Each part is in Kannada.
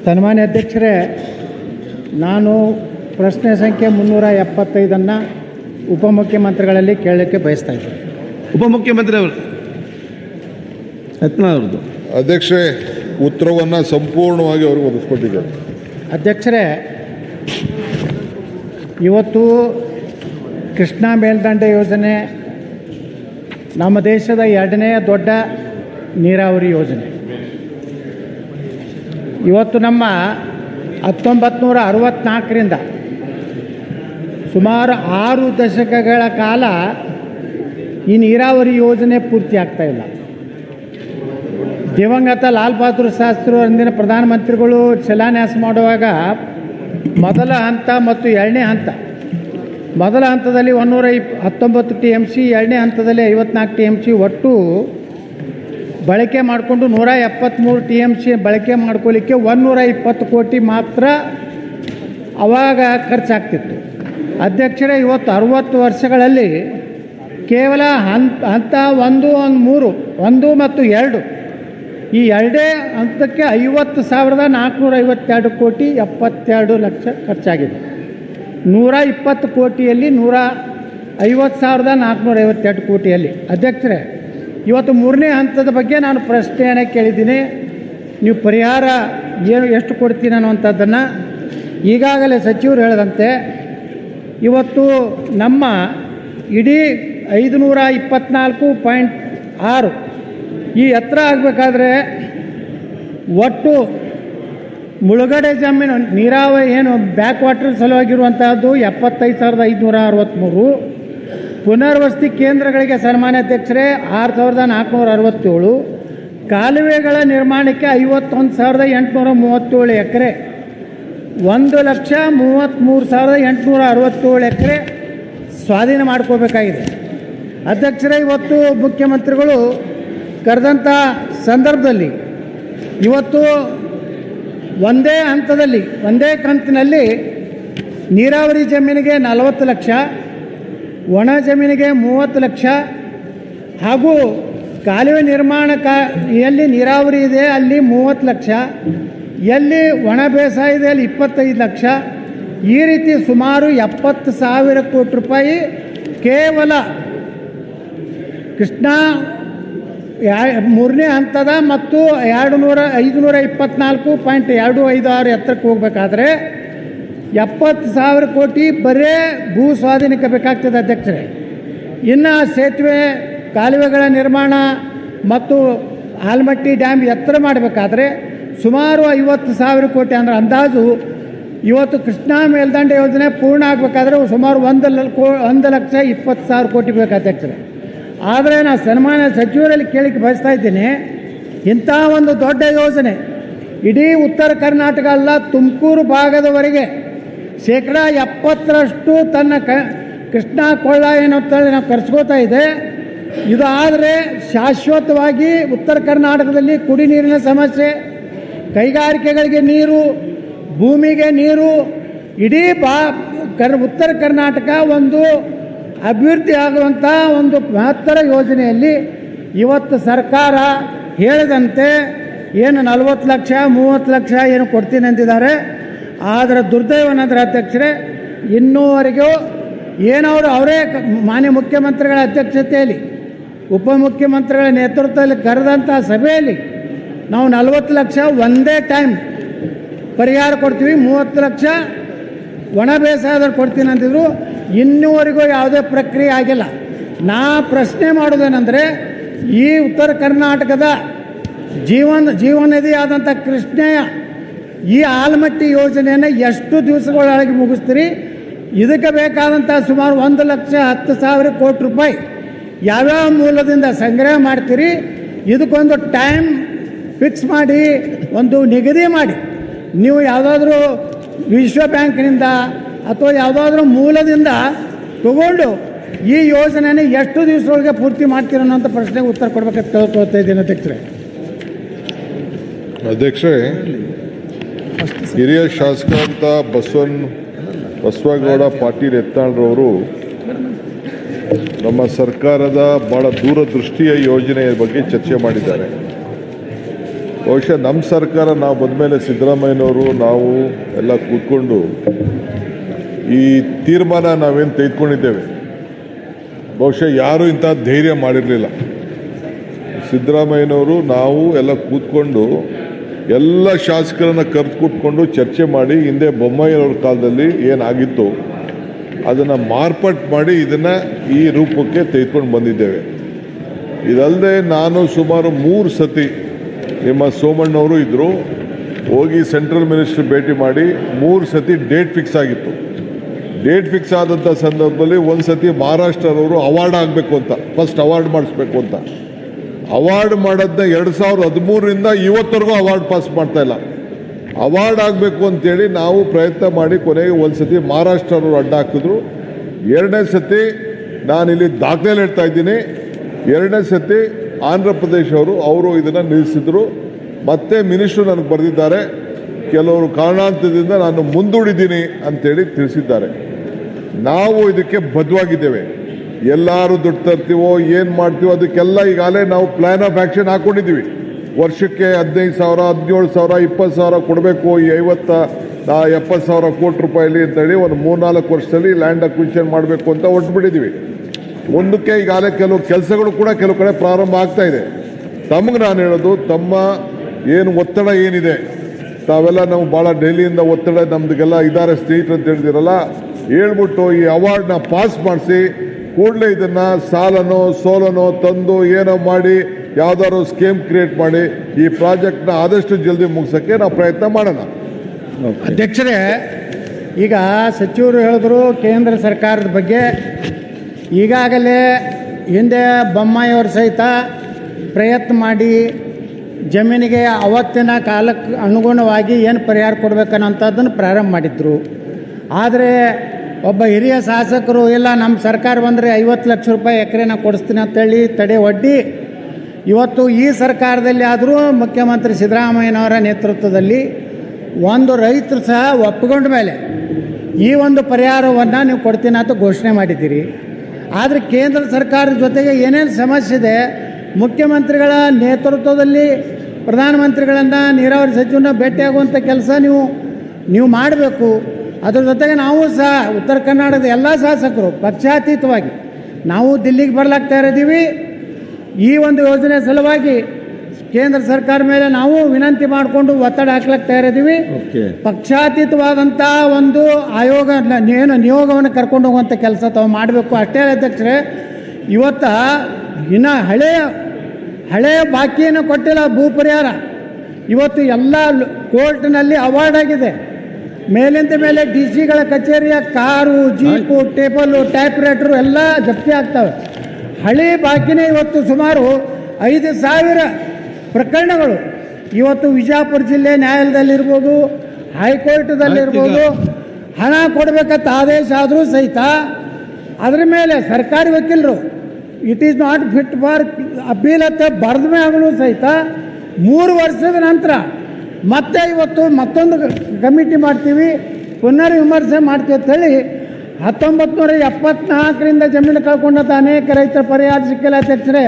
ಸನ್ಮಾನ್ಯ ಅಧ್ಯಕ್ಷರೇ, ನಾನು ಪ್ರಶ್ನೆ ಸಂಖ್ಯೆ 375 ಉಪಮುಖ್ಯಮಂತ್ರಿಗಳಲ್ಲಿ ಕೇಳಲಿಕ್ಕೆ ಬಯಸ್ತಾ ಇದ್ದೀನಿ. ಉಪಮುಖ್ಯಮಂತ್ರಿ ಅವರು ಯತ್ನಾಳ್ ಅವ್ರದ್ದು. ಅಧ್ಯಕ್ಷರೇ, ಉತ್ತರವನ್ನು ಸಂಪೂರ್ಣವಾಗಿ ಅವ್ರಿಗೆ ಒದಗಿಸ್ಕೊಟ್ಟಿದ್ದಾರೆ. ಅಧ್ಯಕ್ಷರೇ, ಇವತ್ತು ಕೃಷ್ಣಾ ಮೇಲ್ದಂಡೆ ಯೋಜನೆ ನಮ್ಮ ದೇಶದ 2ನೇ ದೊಡ್ಡ ನೀರಾವರಿ ಯೋಜನೆ. ಇವತ್ತು ನಮ್ಮ 1964ರಿಂದ ಸುಮಾರು 6 ದಶಕಗಳ ಕಾಲ ಈ ನೀರಾವರಿ ಯೋಜನೆ ಪೂರ್ತಿ ಆಗ್ತಾ ಇಲ್ಲ. ದಿವಂಗತ ಲಾಲ್ ಬಹದ್ದೂರ್ ಶಾಸ್ತ್ರಿ ಅಂದಿನ ಪ್ರಧಾನಮಂತ್ರಿಗಳು ಶಿಲಾನ್ಯಾಸ ಮಾಡುವಾಗ ಮೊದಲ ಹಂತ ಮತ್ತು 2ನೇ ಹಂತ, ಮೊದಲ ಹಂತದಲ್ಲಿ 119 TMC, 2ನೇ ಹಂತದಲ್ಲಿ 54 TMC ಒಟ್ಟು ಬಳಕೆ ಮಾಡಿಕೊಂಡು 173 TMC ಬಳಕೆ ಮಾಡ್ಕೊಳ್ಳಿಕ್ಕೆ 120 ಕೋಟಿ ಮಾತ್ರ ಆವಾಗ ಖರ್ಚಾಗ್ತಿತ್ತು. ಅಧ್ಯಕ್ಷರೇ, ಇವತ್ತು 60 ವರ್ಷಗಳಲ್ಲಿ ಕೇವಲ ಹಂತ 1, 3 ಮತ್ತು 2 ಈ 2 ಹಂತಕ್ಕೆ 50,452 ಕೋಟಿ 72 ಲಕ್ಷ ಖರ್ಚಾಗಿದೆ. 120 ಕೋಟಿಯಲ್ಲಿ 150,452 ಕೋಟಿಯಲ್ಲಿ. ಅಧ್ಯಕ್ಷರೇ, ಇವತ್ತು 3ನೇ ಹಂತದ ಬಗ್ಗೆ ನಾನು ಪ್ರಶ್ನೆಯನ್ನು ಕೇಳಿದ್ದೀನಿ. ನೀವು ಪರಿಹಾರ ಎಷ್ಟು ಕೊಡ್ತೀನಿ ಅನ್ನುವಂಥದ್ದನ್ನು ಈಗಾಗಲೇ ಸಚಿವರು ಹೇಳಿದಂತೆ ಇವತ್ತು ನಮ್ಮ ಇಡೀ 524.6 ಈ ಎತ್ತರ ಆಗಬೇಕಾದ್ರೆ ಒಟ್ಟು ಮುಳುಗಡೆ ಜಮೀನು ನೀರಾವರಿ ಏನು ಬ್ಯಾಕ್ ವಾಟರ್ ಸಲುವಾಗಿರುವಂತಹದ್ದು 75,563, ಪುನರ್ವಸತಿ ಕೇಂದ್ರಗಳಿಗೆ ಸನ್ಮಾನ್ಯ ಅಧ್ಯಕ್ಷರೇ 6,467, ಕಾಲುವೆಗಳ ನಿರ್ಮಾಣಕ್ಕೆ 51,837 ಎಕರೆ, 1,33,867 ಎಕರೆ ಸ್ವಾಧೀನ ಮಾಡ್ಕೋಬೇಕಾಗಿದೆ. ಅಧ್ಯಕ್ಷರೇ, ಇವತ್ತು ಮುಖ್ಯಮಂತ್ರಿಗಳು ಕರೆದಂಥ ಸಂದರ್ಭದಲ್ಲಿ ಇವತ್ತು ಒಂದೇ ಹಂತದಲ್ಲಿ ಒಂದೇ ಕಂತಿನಲ್ಲಿ ನೀರಾವರಿ ಜಮೀನಿಗೆ 40 ಲಕ್ಷ, ಒಣ ಜಮೀನಿಗೆ 30 ಲಕ್ಷ ಹಾಗೂ ಕಾಲುವೆ ನಿರ್ಮಾಣ ಎಲ್ಲಿ ನೀರಾವರಿ ಇದೆ ಅಲ್ಲಿ 30 ಲಕ್ಷ, ಎಲ್ಲಿ ಒಣ ಬೇಸಾಯ ಇದೆ ಅಲ್ಲಿ 25 ಲಕ್ಷ, ಈ ರೀತಿ ಸುಮಾರು 70,000 ಕೋಟಿ ರೂಪಾಯಿ ಕೇವಲ ಕೃಷ್ಣಾ 3ನೇ ಹಂತದ ಮತ್ತು 524.256 ಎತ್ತರಕ್ಕೆ ಹೋಗಬೇಕಾದ್ರೆ 70,000 ಕೋಟಿ ಬರೇ ಭೂ ಸ್ವಾಧೀನಕ್ಕೆ ಬೇಕಾಗ್ತದೆ. ಅಧ್ಯಕ್ಷರೇ, ಇನ್ನು ಸೇತುವೆ ಕಾಲುವೆಗಳ ನಿರ್ಮಾಣ ಮತ್ತು ಆಲಮಟ್ಟಿ ಡ್ಯಾಮ್ ಎತ್ತರ ಮಾಡಬೇಕಾದ್ರೆ ಸುಮಾರು 50,000 ಕೋಟಿ ಅಂದರೆ ಅಂದಾಜು ಇವತ್ತು ಕೃಷ್ಣಾ ಮೇಲ್ದಂಡೆ ಯೋಜನೆ ಪೂರ್ಣ ಆಗಬೇಕಾದ್ರೆ ಸುಮಾರು 1,20,000 ಕೋಟಿ ಬೇಕು. ಅಧ್ಯಕ್ಷರೇ, ಆದರೆ ನಾನು ಸನ್ಮಾನ್ಯ ಸಚಿವರಲ್ಲಿ ಕೇಳಿಕ್ಕೆ ಬಯಸ್ತಾ ಇದ್ದೀನಿ, ಇಂಥ ಒಂದು ದೊಡ್ಡ ಯೋಜನೆ ಇಡೀ ಉತ್ತರ ಕರ್ನಾಟಕ ಅಲ್ಲ, ತುಮಕೂರು ಭಾಗದವರೆಗೆ 70% ತನ್ನ ಕೃಷ್ಣಾ ಕೊಳ್ಳ ಏನಂತೇಳಿ ನಾವು ಕರೆಸ್ಕೋತಾ ಇದೆ. ಇದು ಆದರೆ ಶಾಶ್ವತವಾಗಿ ಉತ್ತರ ಕರ್ನಾಟಕದಲ್ಲಿ ಕುಡಿ ನೀರಿನ ಸಮಸ್ಯೆ, ಕೈಗಾರಿಕೆಗಳಿಗೆ ನೀರು, ಭೂಮಿಗೆ ನೀರು, ಇಡೀ ಉತ್ತರ ಕರ್ನಾಟಕ ಒಂದು ಅಭಿವೃದ್ಧಿ ಆಗುವಂಥ ಒಂದು ಮಹತ್ತರ ಯೋಜನೆಯಲ್ಲಿ ಇವತ್ತು ಸರ್ಕಾರ ಹೇಳಿದಂತೆ ಏನು 40 ಲಕ್ಷ 30 ಲಕ್ಷ ಏನು ಕೊಡ್ತೀನಿ ಅಂತಿದ್ದಾರೆ. ಆದರೆ ದುರ್ದೈವನಂದ್ರೆ ಅಧ್ಯಕ್ಷರೇ, ಇನ್ನೂವರೆಗೂ ಏನವರು ಅವರೇ ಮಾನ್ಯ ಮುಖ್ಯಮಂತ್ರಿಗಳ ಅಧ್ಯಕ್ಷತೆಯಲ್ಲಿ ಉಪಮುಖ್ಯಮಂತ್ರಿಗಳ ನೇತೃತ್ವದಲ್ಲಿ ಕರೆದಂಥ ಸಭೆಯಲ್ಲಿ ನಾವು 40 ಲಕ್ಷ ಒಂದೇ ಟೈಮ್ ಪರಿಹಾರ ಕೊಡ್ತೀವಿ, 30 ಲಕ್ಷ ಒಣ ಬೇಸಾಯದಲ್ಲಿ ಕೊಡ್ತೀನಿ ಅಂತಿದ್ರು. ಇನ್ನೂವರೆಗೂ ಯಾವುದೇ ಪ್ರಕ್ರಿಯೆ ಆಗಿಲ್ಲ. ನಾ ಪ್ರಶ್ನೆ ಮಾಡೋದೇನೆಂದರೆ, ಈ ಉತ್ತರ ಕರ್ನಾಟಕದ ಜೀವನದಿ ಆದಂಥ ಕೃಷ್ಣೆಯ ಈ ಆಲಮಟ್ಟಿ ಯೋಜನೆಯನ್ನು ಎಷ್ಟು ದಿವಸಗಳೊಳಗೆ ಮುಗಿಸ್ತೀರಿ? ಇದಕ್ಕೆ ಬೇಕಾದಂಥ ಸುಮಾರು 1,10,000 ಕೋಟಿ ರೂಪಾಯಿ ಯಾವ್ಯಾವ ಮೂಲದಿಂದ ಸಂಗ್ರಹ ಮಾಡ್ತೀರಿ? ಇದಕ್ಕೊಂದು ಟೈಮ್ ಫಿಕ್ಸ್ ಮಾಡಿ, ಒಂದು ನಿಗದಿ ಮಾಡಿ, ನೀವು ಯಾವುದಾದ್ರೂ ವಿಶ್ವ ಬ್ಯಾಂಕ್ನಿಂದ ಅಥವಾ ಯಾವುದಾದ್ರೂ ಮೂಲದಿಂದ ತಗೊಂಡು ಈ ಯೋಜನೆಯನ್ನು ಎಷ್ಟು ದಿವಸದೊಳಗೆ ಪೂರ್ತಿ ಮಾಡ್ತೀರ ಅನ್ನೋಂಥ ಪ್ರಶ್ನೆಗೆ ಉತ್ತರ ಕೊಡಬೇಕಂತ ಕೇಳ್ಕೊಳ್ತಾ ಇದ್ದೀನಿ. ಅಧ್ಯಕ್ಷರೇ, ಹಿರಿಯ ಶಾಸಕರಂತ ಬಸವಗೌಡ ಪಾಟೀಲ್ ಯತ್ನಾಳ್ರವರು ನಮ್ಮ ಸರ್ಕಾರದ ಭಾಳ ದೂರದೃಷ್ಟಿಯ ಯೋಜನೆಯ ಬಗ್ಗೆ ಚರ್ಚೆ ಮಾಡಿದ್ದಾರೆ. ಬಹುಶಃ ನಮ್ಮ ಸರ್ಕಾರ ನಾವು ಬಂದಮೇಲೆ ಸಿದ್ದರಾಮಯ್ಯನವರು ನಾವು ಎಲ್ಲ ಕೂತ್ಕೊಂಡು ಈ ತೀರ್ಮಾನ ನಾವೇನು ತೆಗೆದುಕೊಂಡಿದ್ದೇವೆ, ಬಹುಶಃ ಯಾರೂ ಇಂಥ ಧೈರ್ಯ ಮಾಡಿರಲಿಲ್ಲ. ಸಿದ್ದರಾಮಯ್ಯನವರು ನಾವು ಎಲ್ಲ ಕೂತ್ಕೊಂಡು ಎಲ್ಲ ಶಾಸಕರನ್ನು ಕರೆದು ಕೂತ್ಕೊಂಡು ಚರ್ಚೆ ಮಾಡಿ ಹಿಂದೆ ಬೊಮ್ಮಾಯಿಯವ್ರ ಕಾಲದಲ್ಲಿ ಏನಾಗಿತ್ತು ಅದನ್ನು ಮಾರ್ಪಾಟು ಮಾಡಿ ಇದನ್ನು ಈ ರೂಪಕ್ಕೆ ತೆಗೆದುಕೊಂಡು ಬಂದಿದ್ದೇವೆ. ಇದಲ್ಲದೆ ನಾನು ಸುಮಾರು 3 ಸತಿ ನಿಮ್ಮ ಸೋಮಣ್ಣವರು ಇದ್ದರು, ಹೋಗಿ ಸೆಂಟ್ರಲ್ ಮಿನಿಸ್ಟರ್ ಭೇಟಿ ಮಾಡಿ 3 ಸತಿ ಡೇಟ್ ಫಿಕ್ಸ್ ಆಗಿತ್ತು. ಡೇಟ್ ಫಿಕ್ಸ್ ಆದಂಥ ಸಂದರ್ಭದಲ್ಲಿ ಒಂದು ಸತಿ ಮಹಾರಾಷ್ಟ್ರದವರು ಅವಾರ್ಡ್ ಆಗಬೇಕು ಅಂತ, ಫಸ್ಟ್ ಅವಾರ್ಡ್ ಮಾಡಿಸ್ಬೇಕು ಅಂತ, ಅವಾರ್ಡ್ ಮಾಡೋದನ್ನ 2013ರಿಂದ ಇವತ್ತವರೆಗೂ ಅವಾರ್ಡ್ ಪಾಸ್ ಮಾಡ್ತಾ ಇಲ್ಲ. ಅವಾರ್ಡ್ ಆಗಬೇಕು ಅಂತೇಳಿ ನಾವು ಪ್ರಯತ್ನ ಮಾಡಿ ಕೊನೆಗೆ ಒಂದು ಸತಿ ಮಹಾರಾಷ್ಟ್ರವರು ಅಡ್ಡ ಹಾಕಿದ್ರು. 2ನೇ ಸತಿ ನಾನಿಲ್ಲಿ ದಾಖಲೆ ಹೇಳ್ತಾ ಇದ್ದೀನಿ, 2ನೇ ಸತಿ ಆಂಧ್ರ ಪ್ರದೇಶ ಅವರು ಇದನ್ನು ನಿಲ್ಲಿಸಿದ್ರು. ಮತ್ತೆ ಮಿನಿಸ್ಟ್ರು ನನಗೆ ಬರೆದಿದ್ದಾರೆ, ಕೆಲವರು ಕಾರಣಾಂತರದಿಂದ ನಾನು ಮುಂದೂಡಿದ್ದೀನಿ ಅಂತೇಳಿ ತಿಳಿಸಿದ್ದಾರೆ. ನಾವು ಇದಕ್ಕೆ ಬದ್ಧವಾಗಿದ್ದೇವೆ. ಎಲ್ಲರೂ ದುಡ್ಡು ತರ್ತೀವೋ ಏನು ಮಾಡ್ತೀವೋ ಅದಕ್ಕೆಲ್ಲ ಈಗಾಗಲೇ ನಾವು ಪ್ಲ್ಯಾನ್ ಆಫ್ ಆ್ಯಕ್ಷನ್ ಹಾಕ್ಕೊಂಡಿದ್ದೀವಿ. ವರ್ಷಕ್ಕೆ 15,000, 17,000, 20,000 ಕೊಡಬೇಕು, ಈ 70,000 ಕೋಟಿ ರೂಪಾಯಿಲಿ ಅಂತೇಳಿ ಒಂದು 3-4 ವರ್ಷದಲ್ಲಿ ಲ್ಯಾಂಡ್ ಅಕ್ವಿಷನ್ ಮಾಡಬೇಕು ಅಂತ ಹೊರಟುಬಿಟ್ಟಿದ್ದೀವಿ. ಮುಂದಕ್ಕೆ ಈಗಾಗಲೇ ಕೆಲವು ಕೆಲಸಗಳು ಕೂಡ ಕೆಲವು ಕಡೆ ಪ್ರಾರಂಭ ಆಗ್ತಾ ಇದೆ. ತಮಗೆ ನಾನು ಹೇಳೋದು, ತಮ್ಮ ಏನು ಒತ್ತಡ ಏನಿದೆ, ತಾವೆಲ್ಲ ನಾವು ಭಾಳ ಡೆಲ್ಲಿಯಿಂದ ಒತ್ತಡ ನಮ್ದಿಗೆಲ್ಲ ಇದ್ದಾರೆ ಸ್ನೇಹಿತರು ಅಂತ ಹೇಳಿದಿರಲ್ಲ, ಹೇಳ್ಬಿಟ್ಟು ಈ ಅವಾರ್ಡ್ನ ಪಾಸ್ ಮಾಡಿಸಿ ಕೂಡಲೇ ಇದನ್ನು ಸಾಲನೋ ಸೋಲನೋ ತಂದು ಏನೋ ಮಾಡಿ ಯಾವ್ದಾದ್ರು ಸ್ಕೀಮ್ ಕ್ರಿಯೇಟ್ ಮಾಡಿ ಈ ಪ್ರಾಜೆಕ್ಟ್ನ ಆದಷ್ಟು ಜಲ್ದಿ ಮುಗಿಸೋಕ್ಕೆ ನಾವು ಪ್ರಯತ್ನ ಮಾಡೋಣ. ಅಧ್ಯಕ್ಷರೇ, ಈಗ ಸಚಿವರು ಹೇಳಿದ್ರು ಕೇಂದ್ರ ಸರ್ಕಾರದ ಬಗ್ಗೆ. ಈಗಾಗಲೇ ಹಿಂದೆ ಬೊಮ್ಮಾಯಿಯವರು ಸಹಿತ ಪ್ರಯತ್ನ ಮಾಡಿ ಜಮೀನಿಗೆ ಅವತ್ತಿನ ಕಾಲಕ್ಕೆ ಅನುಗುಣವಾಗಿ ಏನು ಪರಿಹಾರ ಕೊಡಬೇಕನ್ನೋಂಥದ್ದನ್ನು ಪ್ರಾರಂಭ ಮಾಡಿದ್ರು. ಆದರೆ ಒಬ್ಬ ಹಿರಿಯ ಶಾಸಕರು ಇಲ್ಲ ನಮ್ಮ ಸರ್ಕಾರ ಬಂದರೆ 50 ಲಕ್ಷ ರೂಪಾಯಿ ಎಕರೆನ ಕೊಡಿಸ್ತೀನಿ ಅಂತೇಳಿ ತಡೆ ಒಡ್ಡಿ ಇವತ್ತು ಈ ಸರ್ಕಾರದಲ್ಲಿ ಆದರೂ ಮುಖ್ಯಮಂತ್ರಿ ಸಿದ್ದರಾಮಯ್ಯನವರ ನೇತೃತ್ವದಲ್ಲಿ ಒಂದು ರೈತರು ಸಹ ಒಪ್ಪಿಕೊಂಡ ಮೇಲೆ ಈ ಒಂದು ಪರಿಹಾರವನ್ನು ನೀವು ಕೊಡ್ತೀನಿ ಅಂತ ಘೋಷಣೆ ಮಾಡಿದ್ದೀರಿ. ಆದರೆ ಕೇಂದ್ರ ಸರ್ಕಾರದ ಜೊತೆಗೆ ಏನೇನು ಸಮಸ್ಯೆ ಇದೆ, ಮುಖ್ಯಮಂತ್ರಿಗಳ ನೇತೃತ್ವದಲ್ಲಿ ಪ್ರಧಾನಮಂತ್ರಿಗಳನ್ನು ನೀರಾವರಿ ಸಚಿವರನ್ನ ಭೇಟಿಯಾಗುವಂಥ ಕೆಲಸ ನೀವು ಮಾಡಬೇಕು. ಅದ್ರ ಜೊತೆಗೆ ನಾವು ಸಹ ಉತ್ತರ ಕರ್ನಾಟಕದ ಎಲ್ಲ ಶಾಸಕರು ಪಕ್ಷಾತೀತವಾಗಿ ನಾವು ದಿಲ್ಲಿಗೆ ಬರ್ಲಾಗ್ತಾ ಇದ್ದೀವಿ. ಈ ಒಂದು ಯೋಜನೆ ಸಲುವಾಗಿ ಕೇಂದ್ರ ಸರ್ಕಾರ ಮೇಲೆ ನಾವು ವಿನಂತಿ ಮಾಡಿಕೊಂಡು ಒತ್ತಡ ಹಾಕ್ಲಾಗ್ತಾ ಇದ್ದೀವಿ. ಪಕ್ಷಾತೀತವಾದಂಥ ಒಂದು ಆಯೋಗ ಏನು ನಿಯೋಗವನ್ನು ಕರ್ಕೊಂಡು ಹೋಗುವಂಥ ಕೆಲಸ ತಾವು ಮಾಡಬೇಕು. ಅಷ್ಟೇ ಅಧ್ಯಕ್ಷರೇ, ಇವತ್ತು ಇನ್ನು ಹಳೆಯ ಬಾಕಿಯನ್ನು ಕೊಟ್ಟಿಲ್ಲ ಭೂ ಪರಿಹಾರ. ಇವತ್ತು ಎಲ್ಲ ಕೋರ್ಟ್ನಲ್ಲಿ ಅವಾರ್ಡ್ ಆಗಿದೆ. ಮೇಲಿಂದ ಮೇಲೆ DC ಕಚೇರಿಯ car, jeep, table, type writer ಎಲ್ಲ ಜಪ್ತಿ ಆಗ್ತವೆ. ಹಳೆ ಬಾಕಿನೇ ಇವತ್ತು ಸುಮಾರು 5,000 ಪ್ರಕರಣಗಳು ಇವತ್ತು ವಿಜಯಪುರ ಜಿಲ್ಲೆ ನ್ಯಾಯಾಲಯದಲ್ಲಿರ್ಬೋದು, ಹೈಕೋರ್ಟ್ದಲ್ಲಿರ್ಬೋದು ಹಣ ಕೊಡಬೇಕಂತ ಆದೇಶ ಆದರೂ ಸಹಿತ ಅದರ ಮೇಲೆ ಸರ್ಕಾರಿ ವಕೀಲರು it is not fit for appeal ಅಂತ ಬರೆದ ಮೇಲೂ ಸಹಿತ 3 ವರ್ಷದ ನಂತರ ಮತ್ತೆ ಇವತ್ತು ಮತ್ತೊಂದು ಕಮಿಟಿ ಮಾಡ್ತೀವಿ, ಪುನರ್ ವಿಮರ್ಶೆ ಮಾಡ್ತೀವಿ ಅಂತೇಳಿ 1974ರಿಂದ ಜಮೀನು ಕಳ್ಕೊಂಡಂಥ ಅನೇಕ ರೈತರ ಪರಿಹಾರ ಸಿಕ್ಕಿಲ್ಲ ಅಧ್ಯಕ್ಷರೇ.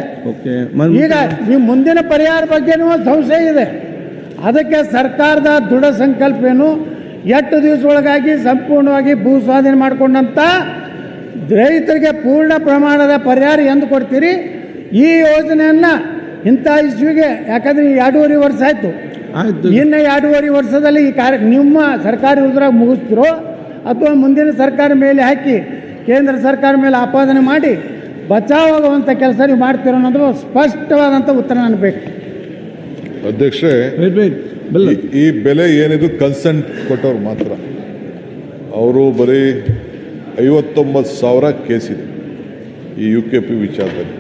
ಈಗ ಈ ಮುಂದಿನ ಪರಿಹಾರ ಬಗ್ಗೆನೂ ಸಂಶಯ ಇದೆ. ಅದಕ್ಕೆ ಸರ್ಕಾರದ ದೃಢ ಸಂಕಲ್ಪ ಏನು, 8 ದಿವಸದೊಳಗಾಗಿ ಸಂಪೂರ್ಣವಾಗಿ ಭೂ ಸ್ವಾಧೀನ ಮಾಡಿಕೊಂಡಂಥ ರೈತರಿಗೆ ಪೂರ್ಣ ಪ್ರಮಾಣದ ಪರಿಹಾರ ಎಂದು ಕೊಡ್ತೀರಿ. ಈ ಯೋಜನೆಯನ್ನು ಇಂಥ ಇಸ್ವಿಗೆ, ಯಾಕಂದರೆ 2.5 ವರ್ಷ ಆಯಿತು, ಇನ್ನು 2.5 ವರ್ಷದಲ್ಲಿ ಈ ನಿಮ್ಮ ಸರ್ಕಾರಿ ಉದ್ರಾಗ ಮುಗಿಸ್ತಿರೋ ಅಥವಾ ಮುಂದಿನ ಸರ್ಕಾರ ಮೇಲೆ ಹಾಕಿ ಕೇಂದ್ರ ಸರ್ಕಾರ ಮೇಲೆ ಆಪಾದನೆ ಮಾಡಿ ಬಚಾವಾಗುವಂಥ ಕೆಲಸ ನೀವು ಮಾಡ್ತಿರೋ ಅನ್ನೋದು ಸ್ಪಷ್ಟವಾದಂಥ ಉತ್ತರ ನನಗೆ ಬೇಕು. ಅಧ್ಯಕ್ಷರೇ, ಈ ಬೆಲೆ ಏನಿದು ಕನ್ಸೆಂಟ್ ಕೊಟ್ಟವ್ರು ಮಾತ್ರ, ಅವರು ಬರೀ 59,000 ಕೇಸಿದೆ ಈ UKP ವಿಚಾರದಲ್ಲಿ.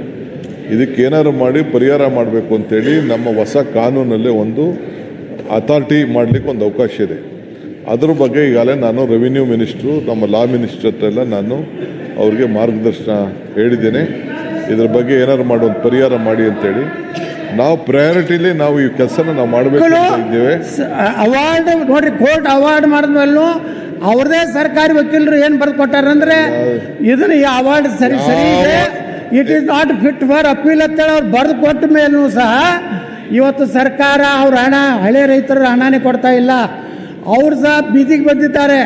ಇದಕ್ಕೇನಾದ್ರು ಮಾಡಿ ಪರಿಹಾರ ಮಾಡಬೇಕು ಅಂತೇಳಿ ನಮ್ಮ ಹೊಸ ಕಾನೂನಲ್ಲಿ ಒಂದು ಅಥಾರಿಟಿ ಮಾಡಲಿಕ್ಕೆ ಒಂದು ಅವಕಾಶ ಇದೆ. ಅದ್ರ ಬಗ್ಗೆ ಈಗಾಗಲೇ ನಾನು ರೆವಿನ್ಯೂ ಮಿನಿಸ್ಟ್ರು, ನಮ್ಮ ಲಾ ಮಿನಿಸ್ಟ್ರ್ ಹತ್ರ ಎಲ್ಲ ನಾನು ಅವ್ರಿಗೆ ಮಾರ್ಗದರ್ಶನ ಹೇಳಿದ್ದೇನೆ. ಇದ್ರ ಬಗ್ಗೆ ಏನಾದ್ರು ಮಾಡಿ ಒಂದು ಪರಿಹಾರ ಮಾಡಿ ಅಂತೇಳಿ ನಾವು ಪ್ರಯಾರಿಟಿಲಿ ನಾವು ಈ ಕೆಲಸನ ನಾವು ಮಾಡಬೇಕು ಇದ್ದೇವೆ. ಅವಾರ್ಡ್ ನೋಡ್ರಿ, ಕೋರ್ಟ್ ಅವಾರ್ಡ್ ಮಾಡಿದ್ಮೇಲೂ ಅವ್ರದೇ ಸರ್ಕಾರಿ ವಕೀಲರು ಏನು ಬರೆದು ಕೊಟ್ಟಾರಂದ್ರೆ ಇದನ್ನ ಈ ಅವಾರ್ಡ್ ಸರಿ ಇದೆ, it is not fit for appeal ಅಂತೇಳಿ ಅವ್ರು ಬರೆದು ಕೊಟ್ಟ ಮೇಲೂ ಸಹ ಇವತ್ತು ಸರ್ಕಾರ ಅವ್ರ ಹಣ ಹಳೆ ರೈತರ ಹಣನೇ ಕೊಡ್ತಾ ಇಲ್ಲ. ಅವ್ರು ಸಹ ಬೀದಿಗೆ ಬಂದಿದ್ದಾರೆ.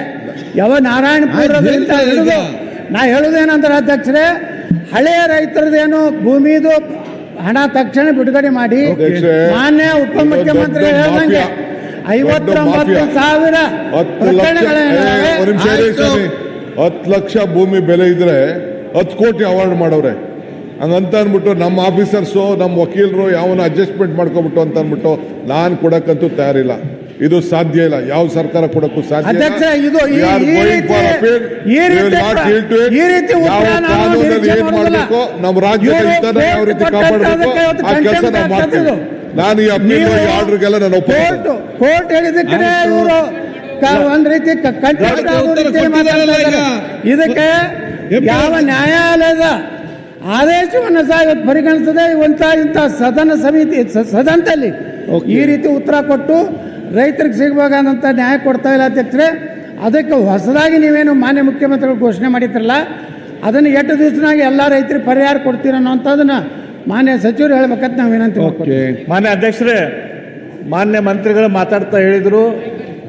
ಯಾವ ನಾರಾಯಣಪುರದಿಂದ ಹಿಡಿದು ನಾ ಹೇಳುವುದೇನಂದ್ರೆ ಅಧ್ಯಕ್ಷರೇ, ಹಳೆಯ ರೈತರದೇನು ಭೂಮಿದು ಹಣ ತಕ್ಷಣ ಬಿಡುಗಡೆ ಮಾಡಿ ಮಾನ್ಯ ಉಪಮುಖ್ಯಮಂತ್ರಿಗಳು ಹೇಳ್ದಂಗೆ 59,000 ಪ್ರಕರಣಗಳೇನಿವೆ 10 ಲಕ್ಷ ಭೂಮಿ ಬೆಲೆ ಇದ್ರೆ 10 ಕೋಟಿ ಅವಾರ್ಡ್ ಮಾಡವ್ರೆ. ಹಂಗಂತ ಅಂದ್ಬಿಟ್ಟು ನಮ್ಮ ಆಫೀಸರ್ಸು ನಮ್ಮ ವಕೀಲರು ಯಾವನ್ನ ಅಡ್ಜಸ್ಟ್ಮೆಂಟ್ ಮಾಡ್ಕೊಬಿಟ್ಟು ಅಂತ ಅಂದ್ಬಿಟ್ಟು ನಾನು ಕೊಡಕ್ಕಂತೂ ತಯಾರಿಲ್ಲ. ಇದು ಸಾಧ್ಯ ಇಲ್ಲ, ಯಾವ ಸರ್ಕಾರ ಕೊಡಕ್ಕೂ ಸಾಧ್ಯ ಇಲ್ಲ. ಅಧ್ಯಕ್ಷ, ಇದು ಈ We are going for appeal. We will not yield to it. ಯಾವ ಕಾನೂನಲ್ಲಿ ಏನ್ ಮಾಡಬೇಕು, ನಮ್ಮ ರಾಜ್ಯದ ಹಿತನ ಯಾವ ರೀತಿ ಕಾಪಾಡಬೇಕು ಆ ಕೆಲಸ ನಾವು ಮಾಡ್ತೀವಿ. ನಾನು ಈ ಅಪೀಲ್ ಆರ್ಡರ್ಗೆಲ್ಲ ನಾನು ಒಪ್ಪಿಕೊಂಡು ಕೋರ್ಟ್ ಹೇಳಿದಕ್ಕೆ ಇವರು ಒಂದ್ ರೀತಿ ಇದಕ್ಕೆ ಯಾವ ನ್ಯಾಯಾಲಯದ ಆದೇಶವನ್ನು ಸಹ ಇವತ್ತು ಪರಿಗಣಿಸದೆ ಇಂಥ ಸದನ ಸಮಿತಿ ಸದನದಲ್ಲಿ ಈ ರೀತಿ ಉತ್ತರ ಕೊಟ್ಟು ರೈತರಿಗೆ ಸಿಗಬೇಕಾದಂಥ ನ್ಯಾಯ ಕೊಡ್ತಾ ಇಲ್ಲ ಅಧ್ಯಕ್ಷರೇ. ಅದಕ್ಕೆ ಹೊಸದಾಗಿ ನೀವೇನು ಮಾನ್ಯ ಮುಖ್ಯಮಂತ್ರಿಗಳು ಘೋಷಣೆ ಮಾಡಿದ್ರಲ್ಲ, ಅದನ್ನು 8 ದಿವಸನಾಗಿ ಎಲ್ಲ ರೈತರಿಗೆ ಪರಿಹಾರ ಕೊಡ್ತೀರ ಅನ್ನೋಂಥದ್ದನ್ನ ಮಾನ್ಯ ಸಚಿವರು ಹೇಳ್ಬೇಕಂತ ನಾವು ವಿನಂತಿ ಮಾಡ್ತೀವಿ. ಮಾನ್ಯ ಅಧ್ಯಕ್ಷರೇ, ಮಾನ್ಯ ಮಂತ್ರಿಗಳು ಮಾತಾಡ್ತಾ ಹೇಳಿದ್ರು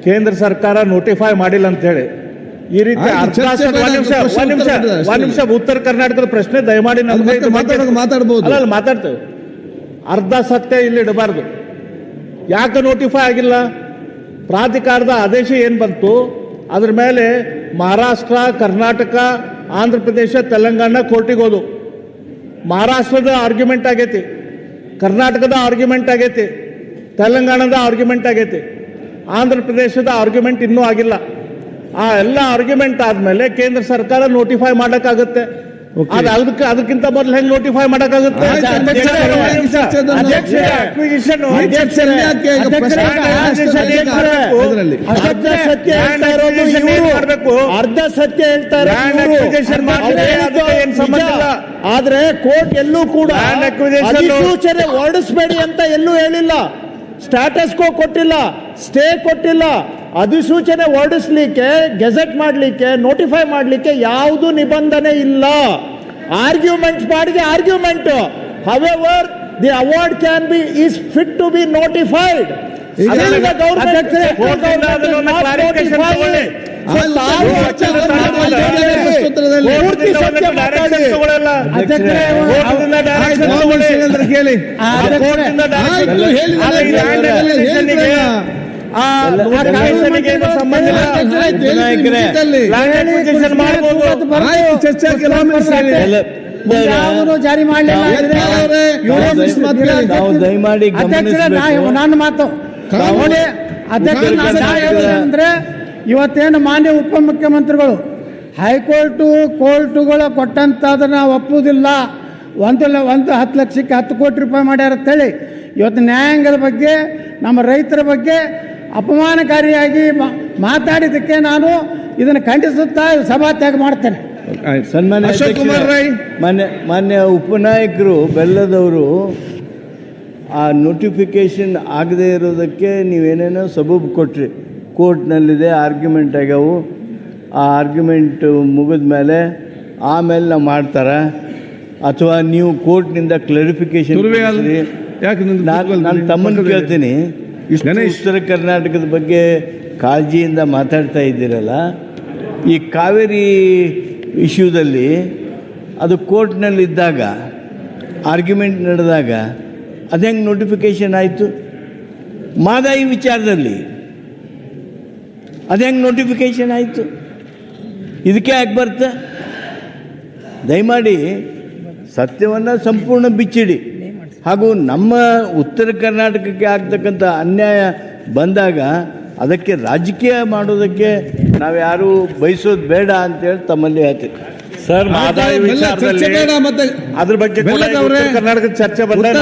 ಕೇಂದ್ರ ಸರ್ಕಾರ ನೋಟಿಫೈ ಮಾಡಿಲ್ಲ ಅಂತ ಹೇಳಿ. ಈ ರೀತಿ ಒಂದ್ ನಿಮಿಷ ಉತ್ತರ ಕರ್ನಾಟಕದ ಪ್ರಶ್ನೆ ದಯಮಾಡಿ ಮಾತಾಡ್ಬೋದು. ಮಾತಾಡ್ತೇವೆ. ಅರ್ಧ ಸತ್ಯ ಇಲ್ಲಿ ಇಡಬಾರ್ದು. ಯಾಕೆ ನೋಟಿಫೈ ಆಗಿಲ್ಲ? ಪ್ರಾಧಿಕಾರದ ಆದೇಶ ಏನು ಬಂತು ಅದ್ರ ಮೇಲೆ ಮಹಾರಾಷ್ಟ್ರ, ಕರ್ನಾಟಕ, ಆಂಧ್ರ ಪ್ರದೇಶ, ತೆಲಂಗಾಣ ಕೋರ್ಟಿಗೆ ಹೋದು. ಮಹಾರಾಷ್ಟ್ರದ ಆರ್ಗ್ಯುಮೆಂಟ್ ಆಗೈತಿ, ಕರ್ನಾಟಕದ ಆರ್ಗ್ಯುಮೆಂಟ್ ಆಗೈತಿ, ತೆಲಂಗಾಣದ ಆರ್ಗ್ಯುಮೆಂಟ್ ಆಗೈತಿ, ಆಂಧ್ರ ಪ್ರದೇಶದ ಆರ್ಗ್ಯುಮೆಂಟ್ ಇನ್ನೂ ಆಗಿಲ್ಲ. ಆ ಎಲ್ಲ ಆರ್ಗ್ಯುಮೆಂಟ್ ಆದ್ಮೇಲೆ ಕೇಂದ್ರ ಸರ್ಕಾರ ನೋಟಿಫೈ ಮಾಡಕ್ಕಾಗುತ್ತೆ. ಅದಕ್ಕಿಂತ ಮೊದಲು ಹೆಂಗ್ ನೋಟಿಫೈ ಮಾಡಕ್ಕಾಗುತ್ತೆ? ಅರ್ಧ ಸತ್ಯ ಹೇಳ್ತಾರೆ. ಆದ್ರೆ ಕೋರ್ಟ್ ಎಲ್ಲೂ ಕೂಡ ಅಧಿಸೂಚನೆ ಹೊರಡಿಸಬೇಡಿ ಅಂತ ಎಲ್ಲೂ ಹೇಳಿಲ್ಲ. ಸ್ಟ್ಯಾಟಸ್ ಕೋ ಕೊಟ್ಟಿಲ್ಲ, ಸ್ಟೇ ಕೊಟ್ಟಿಲ್ಲ. ಅಧಿಸೂಚನೆ ಹೊರಡಿಸ್ಲಿಕ್ಕೆ, ಗೆಜೆಟ್ ಮಾಡಲಿಕ್ಕೆ, ನೋಟಿಫೈ ಮಾಡಲಿಕ್ಕೆ ಯಾವುದು ನಿಬಂಧನೆ ಇಲ್ಲ. ಆರ್ಗ್ಯುಮೆಂಟ್ ಮಾಡಿದೆ argument. However the award can be is fit to be notified. ಜಾರಿ ಮಾಡಲಿಲ್ಲ. ನನ್ನ ಮಾತು ಅಂದ್ರೆ ಇವತ್ತೇನು ಮಾನ್ಯ ಉಪಮುಖ್ಯಮಂತ್ರಿಗಳು ಕೋರ್ಟುಗಳು ಕೊಟ್ಟಂತದನ್ನ ಒಪ್ಪುವುದಿಲ್ಲ. ಒಂದು 10 ಲಕ್ಷಕ್ಕೆ 10 ಕೋಟಿ ರೂಪಾಯಿ ಮಾಡ್ಯಾರ ಅಂತೇಳಿ ಇವತ್ತು ನ್ಯಾಯಾಂಗದ ಬಗ್ಗೆ, ನಮ್ಮ ರೈತರ ಬಗ್ಗೆ ಅಪಮಾನಕಾರಿಯಾಗಿ ಮಾತಾಡಿದ್ದಕ್ಕೆ ನಾನು ಇದನ್ನು ಖಂಡಿಸುತ್ತಾ ಸಭಾತ್ಯಾಗ ಮಾಡ್ತೇನೆ. ಸನ್ಮಾನ್ಯ ಅಶೋಕ್ ಕುಮಾರ್ ರೈ, ಮಾನ್ಯ ಉಪನಾಯಕರು ಬೆಲ್ಲದವರು ಆ ನೋಟಿಫಿಕೇಶನ್ ಆಗದೆ ಇರೋದಕ್ಕೆ ನೀವೇನೇನೋ ಸಬೂಬು ಕೊಟ್ರಿ. ಕೋರ್ಟ್ನಲ್ಲಿದೆ, ಆರ್ಗ್ಯುಮೆಂಟ್ ಆಗ್ಯಾವು, ಆ ಆರ್ಗ್ಯುಮೆಂಟ್ ಮುಗಿದ ಮೇಲೆ ಆಮೇಲೆ ನಾವು ಮಾಡ್ತಾರೆ, ಅಥವಾ ನೀವು ಕೋರ್ಟ್ನಿಂದ ಕ್ಲಾರಿಫಿಕೇಶನ್. ನಾನು ತಮ್ಮನ್ನು ಕೇಳ್ತೀನಿ, ಉತ್ತರ ಕರ್ನಾಟಕದ ಬಗ್ಗೆ ಕಾಳಜಿಯಿಂದ ಮಾತಾಡ್ತಾ ಇದ್ದೀರಲ್ಲ, ಈ ಕಾವೇರಿ ಇಶ್ಯೂದಲ್ಲಿ ಅದು ಕೋರ್ಟ್ನಲ್ಲಿದ್ದಾಗ ಆರ್ಗ್ಯುಮೆಂಟ್ ನಡೆದಾಗ ಅದು ಹೆಂಗೆ ನೋಟಿಫಿಕೇಶನ್ ಆಯಿತು? ಮಾದಾಯಿ ವಿಚಾರದಲ್ಲಿ ಅದು ಹೆಂಗೆ ನೋಟಿಫಿಕೇಶನ್ ಆಯಿತು? ಇದಕ್ಕೆ ಯಾಕೆ ಬರ್ತೆ? ದಯಮಾಡಿ ಸತ್ಯವನ್ನು ಸಂಪೂರ್ಣ ಬಿಚ್ಚಿಡಿ. ಹಾಗೂ ನಮ್ಮ ಉತ್ತರ ಕರ್ನಾಟಕಕ್ಕೆ ಆಗ್ತಕ್ಕಂಥ ಅನ್ಯಾಯ ಬಂದಾಗ ಅದಕ್ಕೆ ರಾಜಕೀಯ ಮಾಡೋದಕ್ಕೆ ನಾವು ಯಾರು ಬಯಸೋದು ಬೇಡ ಅಂತೇಳಿ ತಮ್ಮಲ್ಲಿ ಹೇಳ್ತೀವಿ. ಸರ್, ಮಾದಾಯಿ ವಿಚಾರದಲ್ಲಿ ಅದ್ರ ಬಗ್ಗೆ ಕರ್ನಾಟಕದ ಚರ್ಚೆ ಬಂದಾಗ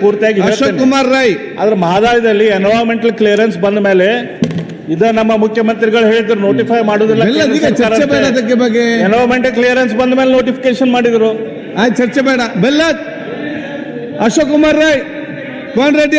ಪೂರ್ತಿಯಾಗಿ ಅಶೋಕ್ ಕುಮಾರ್ ರೈ, ಅದ್ರ ಮಹದಾಯಿದಲ್ಲಿ ಎನ್ವೈರನ್ಮೆಂಟಲ್ ಕ್ಲಿಯರೆನ್ಸ್ ಬಂದ ಮೇಲೆ ನಮ್ಮ ಮುಖ್ಯಮಂತ್ರಿಗಳು ಹೇಳಿದ್ರು ನೋಟಿಫೈ ಮಾಡೋದಿಲ್ಲ. ಎನ್ವೈರನ್ಮೆಂಟಲ್ ಕ್ಲಿಯರೆನ್ಸ್ ಬಂದ ಮೇಲೆ ನೋಟಿಫಿಕೇಶನ್ ಮಾಡಿದ್ರು. ಚರ್ಚೆ ಬೇಡ. ಬೆಲ್ಲ ಅಶೋಕ್ ಕುಮಾರ್ ರೈ, ಕೋನ್ ರೆಡ್ಡಿ.